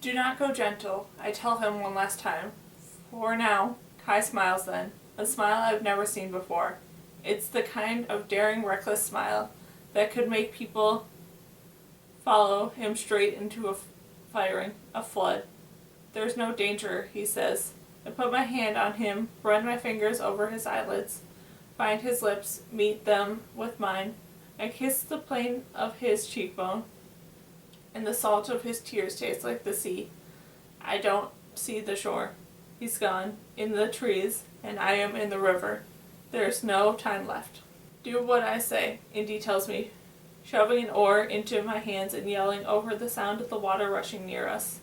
Do not go gentle, I tell him one last time. For now, Kai smiles then, a smile I've never seen before. It's the kind of daring, reckless smile that could make people follow him straight into a flood. There's no danger, he says. I put my hand on him, run my fingers over his eyelids, find his lips, meet them with mine. I kiss the plane of his cheekbone, and the salt of his tears tastes like the sea. I don't see the shore. He's gone, in the trees, and I am in the river. There's no time left. Do what I say, Indy tells me, shoving an oar into my hands and yelling over the sound of the water rushing near us.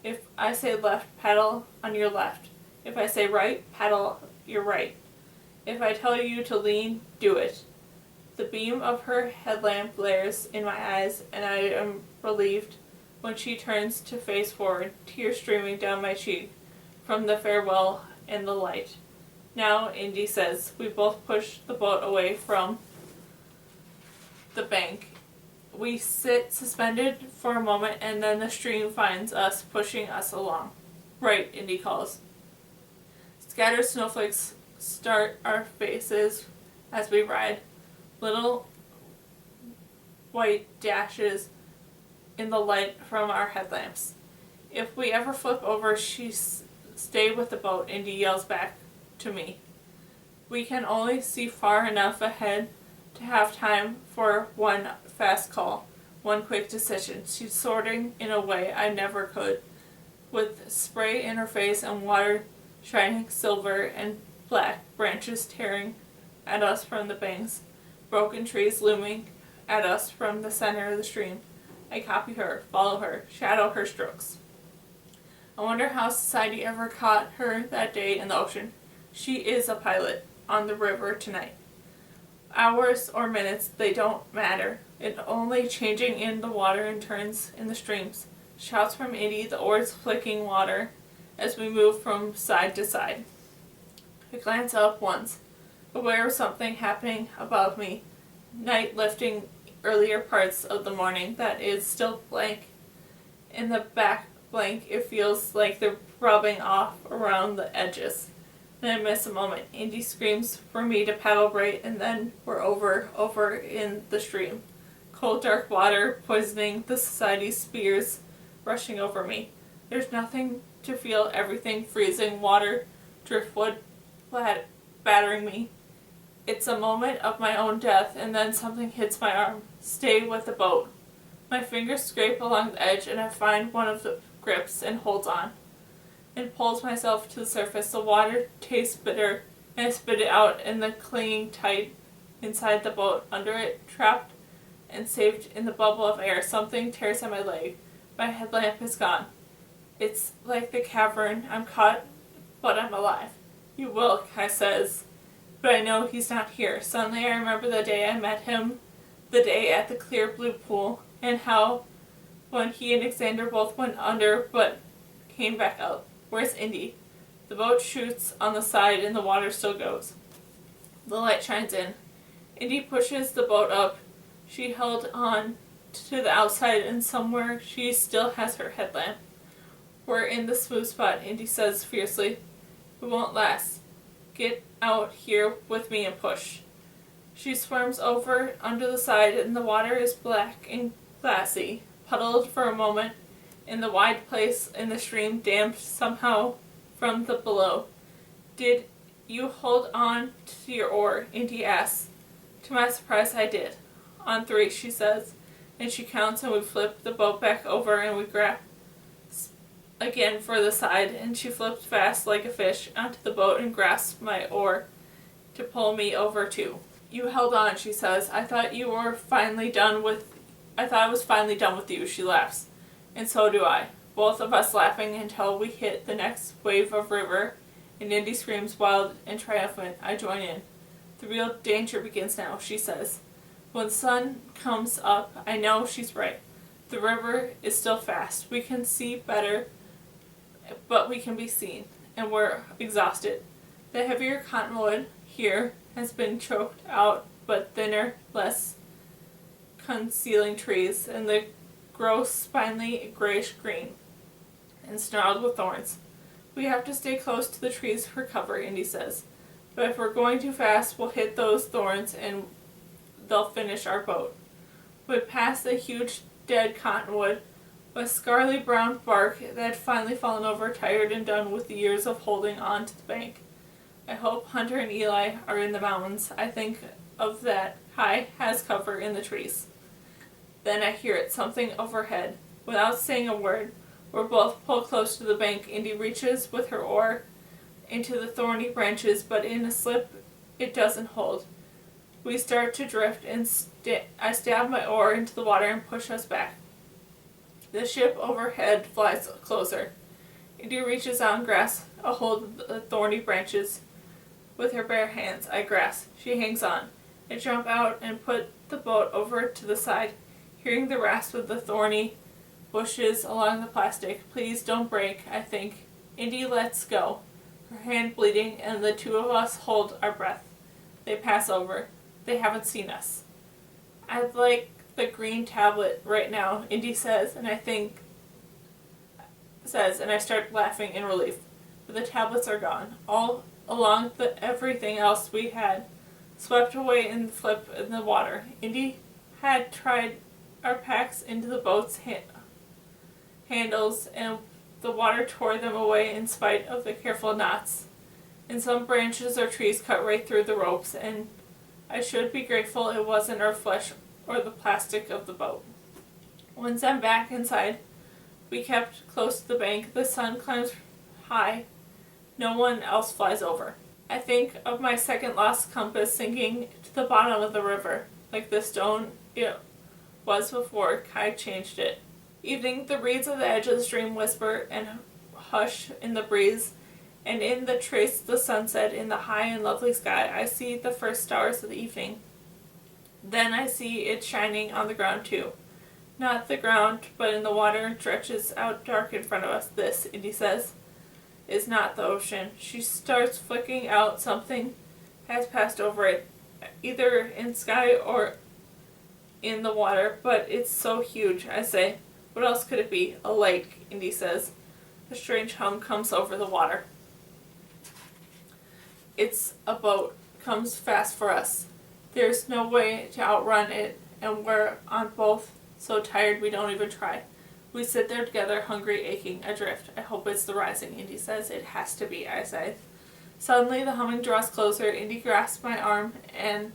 If I say left, paddle on your left. If I say right, paddle your right. If I tell you to lean, do it. The beam of her headlamp glares in my eyes, and I am relieved when she turns to face forward, tears streaming down my cheek from the farewell and the light. Now, Indy says, we both push the boat away from the bank. We sit suspended for a moment, and then the stream finds us, pushing us along. Right, Indy calls. Scattered snowflakes start our faces as we ride. Little white dashes in the light from our headlamps. If we ever flip over, stay with the boat, Indy yells back to me. We can only see far enough ahead to have time for one fast call, one quick decision. She's sorting in a way I never could, with spray in her face and water shining silver and black, branches tearing at us from the banks, broken trees looming at us from the center of the stream. I copy her, follow her, shadow her strokes. I wonder how society ever caught her that day in the ocean. She is a pilot on the river tonight. Hours or minutes, they don't matter. It's only changing in the water and turns in the streams. Shouts from Indy, the oars flicking water as we move from side to side. I glance up once, aware of something happening above me. Night lifting earlier parts of the morning that is still blank. In the back blank, it feels like they're rubbing off around the edges. Then I miss a moment. Indy screams for me to paddle right, and then we're over in the stream. Cold, dark water poisoning the society spears rushing over me. There's nothing to feel, everything freezing, water, driftwood, battering me. It's a moment of my own death, and then something hits my arm. Stay with the boat. My fingers scrape along the edge, and I find one of the grips and holds on. And pulls myself to the surface. The water tastes bitter, and I spit it out, and the clinging tight inside the boat. Under it, trapped and saved in the bubble of air, something tears at my leg. My headlamp is gone. It's like the cavern. I'm caught, but I'm alive. You will, Kai says. But I know he's not here. Suddenly I remember the day I met him, the day at the clear blue pool, and how when he and Xander both went under but came back up. Where's Indy? The boat shoots on the side and the water still goes. The light shines in. Indy pushes the boat up. She held on to the outside, and somewhere she still has her headlamp. We're in the smooth spot, Indy says fiercely. It won't last. Get out here with me and push. She swarms over under the side, and the water is black and glassy, puddled for a moment in the wide place in the stream, damped somehow from the below. Did you hold on to your oar? Indy asks. To my surprise, I did. On 3, she says, and she counts, and we flip the boat back over, and we grasp again for the side, and she flips fast like a fish onto the boat and grasps my oar to pull me over too. You held on, she says. I thought I was finally done with you, she laughs. And so do I. Both of us laughing until we hit the next wave of river, and Indy screams wild and triumphant. I join in. The real danger begins now, she says. When the sun comes up, I know she's right. The river is still fast. We can see better, but we can be seen, and we're exhausted. The heavier cottonwood here has been choked out, but thinner, less concealing trees, and the gross, spiny, grayish green. and snarled with thorns. We have to stay close to the trees for cover, Indy says. But if we're going too fast, we'll hit those thorns and they'll finish our boat. We passed a huge dead cottonwood with scarly brown bark that had finally fallen over, tired and done with the years of holding on to the bank. I hope Hunter and Eli are in the mountains. I think of that. Kai has cover in the trees. Then I hear it, something overhead. Without saying a word, we're both pulled close to the bank. Indy reaches with her oar into the thorny branches, but in a slip it doesn't hold. We start to drift, and I stab my oar into the water and push us back. The ship overhead flies closer. Indy reaches out and grasps a hold of the thorny branches with her bare hands. I grasp. She hangs on. I jump out and put the boat over to the side, hearing the rasp of the thorny bushes along the plastic. Please don't break, I think. Indy lets go, her hand bleeding, and the two of us hold our breath. They pass over. They haven't seen us. I'd like the green tablet right now, Indy says, and I start laughing in relief. But the tablets are gone. All along everything else we had swept away in the flip in the water. Indy had tried our packs into the boat's handles, and the water tore them away in spite of the careful knots. And some branches or trees cut right through the ropes, and I should be grateful it wasn't our flesh or the plastic of the boat. Once I'm back inside, we kept close to the bank. The sun climbs high. No one else flies over. I think of my second lost compass sinking to the bottom of the river, like the stone it was before Kai changed it. Evening, the reeds of the edge of the stream whisper and hush in the breeze, and in the trace of the sunset in the high and lovely sky, I see the first stars of the evening. Then I see it shining on the ground too. Not the ground, but in the water stretches out dark in front of us. This, Indy says, is not the ocean. She starts flicking out. Something has passed over it, either in sky or in the water, but it's so huge, I say. What else could it be? A lake, Indy says. A strange hum comes over the water. It's a boat. Comes fast for us. There's no way to outrun it, and we're on both so tired we don't even try. We sit there together, hungry, aching, adrift. I hope it's the rising, Indy says. It has to be, I say. Suddenly the humming draws closer. Indy grasps my arm, and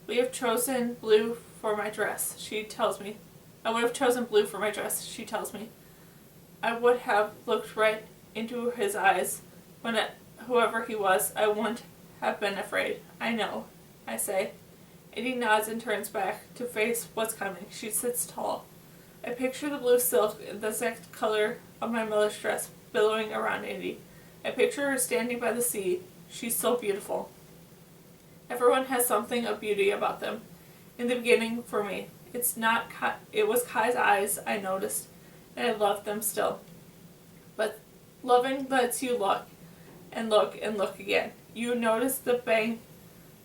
we have chosen blue for my dress, she tells me. I would have chosen blue for my dress, she tells me. I would have looked right into his eyes. Whoever he was, I wouldn't have been afraid. I know, I say. Indy nods and turns back to face what's coming. She sits tall. I picture the blue silk, the exact color of my mother's dress, billowing around Indy. I picture her standing by the sea. She's so beautiful. Everyone has something of beauty about them. In the beginning, for me, it was Kai's eyes I noticed, and I loved them still. But loving lets you look and look and look again. You notice the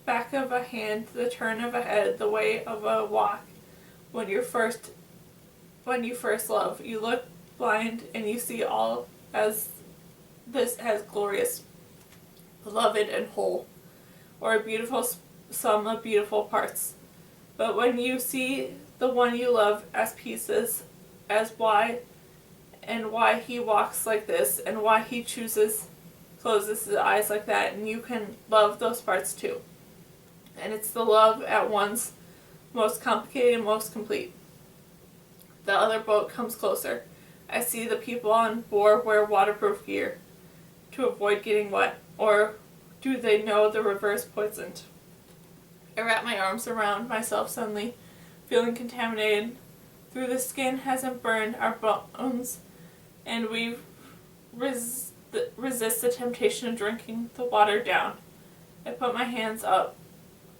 back of a hand, the turn of a head, the way of a walk. When you first love, you look blind and you see all as glorious, beloved and whole, or a beautiful sum of beautiful parts. But when you see the one you love as pieces, as why he walks like this, and why he closes his eyes like that, and you can love those parts too. And it's the love at once most complicated and most complete. The other boat comes closer. I see the people on board wear waterproof gear to avoid getting wet, or do they know the river is poisoned? I wrap my arms around myself suddenly, feeling contaminated. Through the skin hasn't burned our bones, and we resist the temptation of drinking the water down. I put my hands up.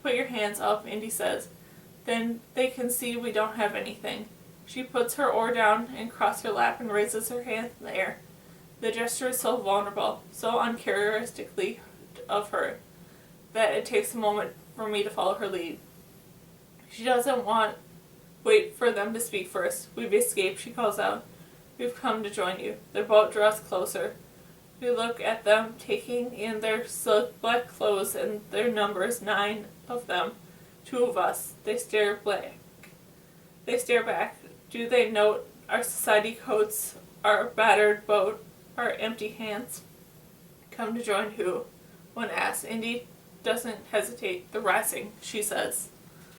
Put your hands up, Indy says. Then they can see we don't have anything. She puts her oar down and crosses her lap and raises her hand in the air. The gesture is so vulnerable, so uncharacteristically of her, that it takes a moment for me to follow her lead. She doesn't wait for them to speak first. We've escaped, she calls out. We've come to join you. Their boat draws closer. We look at them, taking in their silk black clothes and their numbers, 9 of them. 2 of us. They stare blank. They stare back. Do they note our society coats, our battered boat, our empty hands? Come to join who? One asks. Indy doesn't hesitate. The rising, she says.